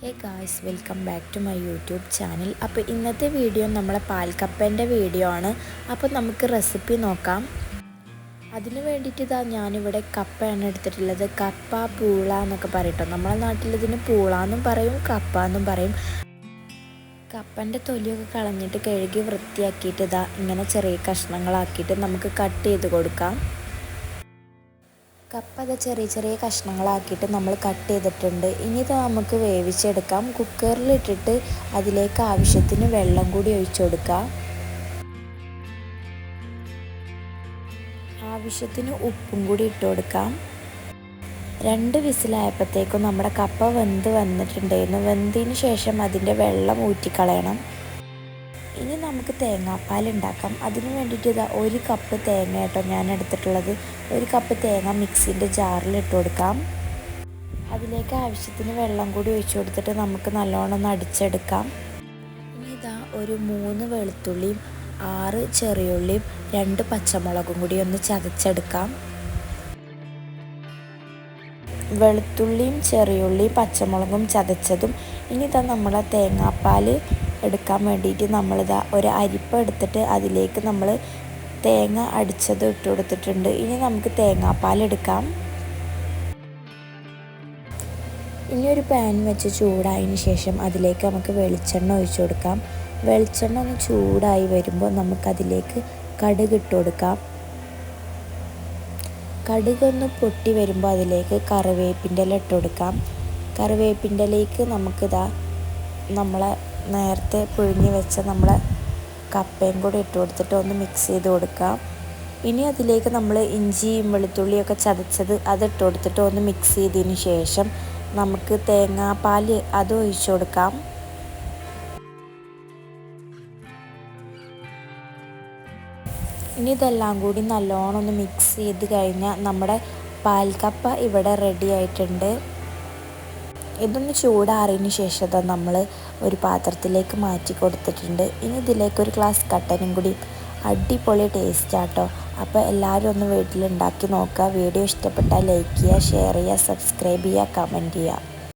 Hey guys, welcome back to my YouTube channel. അപ്പോൾ ഇന്നത്തെ video നമ്മളെ പാൽക്കപ്പേൻ്റെ വീഡിയോ ആണ്. അപ്പോൾ നമുക്ക് റെസിപ്പി നോക്കാം. അതിന് വേണ്ടിയിട്ട് ഞാനിവിടെ കപ്പയാണ് എടുത്തിട്ടുള്ളത്. കപ്പ, പൂള എന്നൊക്കെ പറയട്ടോ. നമ്മളെ നാട്ടിലിതിന് പൂള എന്നും പറയും, കപ്പ എന്നും പറയും. കപ്പൻ്റെ തൊലിയൊക്കെ കളഞ്ഞിട്ട് കഴുകി വൃത്തിയാക്കിയിട്ട് ഇങ്ങനെ ചെറിയ കഷ്ണങ്ങളാക്കിയിട്ട് നമുക്ക് കട്ട് ചെയ്ത് കൊടുക്കാം. കപ്പ ചെറിയ ചെറിയ കഷ്ണങ്ങളാക്കിയിട്ട് നമ്മൾ കട്ട് ചെയ്തിട്ടുണ്ട്. ഇനി നമുക്ക് വേവിച്ചെടുക്കാം. കുക്കറിലിട്ടിട്ട് അതിലേക്ക് ആവശ്യത്തിന് വെള്ളം കൂടി ഒഴിച്ചു കൊടുക്കാം. ആവശ്യത്തിന് ഉപ്പും കൂടി ഇട്ട് കൊടുക്കാം. 2 വിസിലായപ്പോഴത്തേക്കും നമ്മുടെ കപ്പ വെന്ത് വന്നിട്ടുണ്ടായിരുന്നു. വെന്തതിന് ശേഷം അതിൻ്റെ വെള്ളം ഊറ്റിക്കളയണം. ഇനി നമുക്ക് തേങ്ങാപ്പാൽ ഉണ്ടാക്കാം. അതിന് വേണ്ടിയിട്ട് 1 കപ്പ് തേങ്ങ കേട്ടോ ഞാൻ എടുത്തിട്ടുള്ളത്. 1 കപ്പ് തേങ്ങ മിക്സിൻ്റെ ജാറിൽ ഇട്ട് കൊടുക്കാം. അതിലേക്ക് ആവശ്യത്തിന് വെള്ളം കൂടി ഒഴിച്ചു കൊടുത്തിട്ട് നമുക്ക് നല്ലോണം ഒന്ന് അടിച്ചെടുക്കാം. ഇനി ഒരു 3 വെളുത്തുള്ളിയും 6 ചെറിയുള്ളിയും 2 പച്ചമുളകും കൂടി ഒന്ന് ചതച്ചെടുക്കാം. വെളുത്തുള്ളിയും ചെറിയുള്ളിയും പച്ചമുളകും ചതച്ചതും ഇനി നമ്മളെ തേങ്ങാപ്പാൽ എടുക്കാൻ വേണ്ടിയിട്ട് ഒരു അരിപ്പ എടുത്തിട്ട് അതിലേക്ക് നമ്മൾ തേങ്ങ അടിച്ചത് ഇട്ട് കൊടുത്തിട്ടുണ്ട്. ഇനി നമുക്ക് തേങ്ങാപ്പാൽ എടുക്കാം. ഇനി ഒരു പാൻ വെച്ച് ചൂടായതിന് ശേഷം അതിലേക്ക് നമുക്ക് വെളിച്ചെണ്ണ ഒഴിച്ചു കൊടുക്കാം. വെളിച്ചെണ്ണ ഒന്ന് ചൂടായി വരുമ്പോൾ നമുക്കതിലേക്ക് കടുക് ഇട്ട് കൊടുക്കാം. കടുകൊന്ന് പൊട്ടി വരുമ്പോൾ അതിലേക്ക് കറിവേപ്പിൻ്റെ ഇല ഇട്ട് കൊടുക്കാം. കറിവേപ്പിൻ്റെ ഇലയ്ക്ക് നമ്മളെ നേരത്തെ പുഴുങ്ങി വെച്ച നമ്മളെ കപ്പയും കൂടി ഇട്ട് കൊടുത്തിട്ട് ഒന്ന് മിക്സ് ചെയ്ത് കൊടുക്കാം. ഇനി അതിലേക്ക് നമ്മൾ ഇഞ്ചിയും വെളുത്തുള്ളിയൊക്കെ ചതച്ചത് അതിട്ട് കൊടുത്തിട്ട് ഒന്ന് മിക്സ് ചെയ്തതിന് ശേഷം നമുക്ക് തേങ്ങാപ്പാൽ അത് ഒഴിച്ചു കൊടുക്കാം. ഇനി ഇതെല്ലാം കൂടി നല്ലോണം ഒന്ന് മിക്സ് ചെയ്ത് കഴിഞ്ഞാൽ നമ്മുടെ പാൽക്കപ്പ ഇവിടെ റെഡി ആയിട്ടുണ്ട്. ഇതൊന്ന് ചൂടാറിയതിന് ശേഷം നമ്മൾ ഒരു പാത്രത്തിലേക്ക് മാറ്റി കൊടുത്തിട്ടുണ്ട്. ഇനി ഇതിലേക്ക് ഒരു ഗ്ലാസ് കട്ടനും കൂടി. അടിപൊളി ടേസ്റ്റാട്ടോ. അപ്പോൾ എല്ലാവരും ഒന്ന് വീട്ടിലുണ്ടാക്കി നോക്കുക. വീഡിയോ ഇഷ്ടപ്പെട്ടാൽ ലൈക്ക് ചെയ്യുക, ഷെയർ ചെയ്യുക, സബ്സ്ക്രൈബ് ചെയ്യുക, കമൻറ്റ് ചെയ്യുക.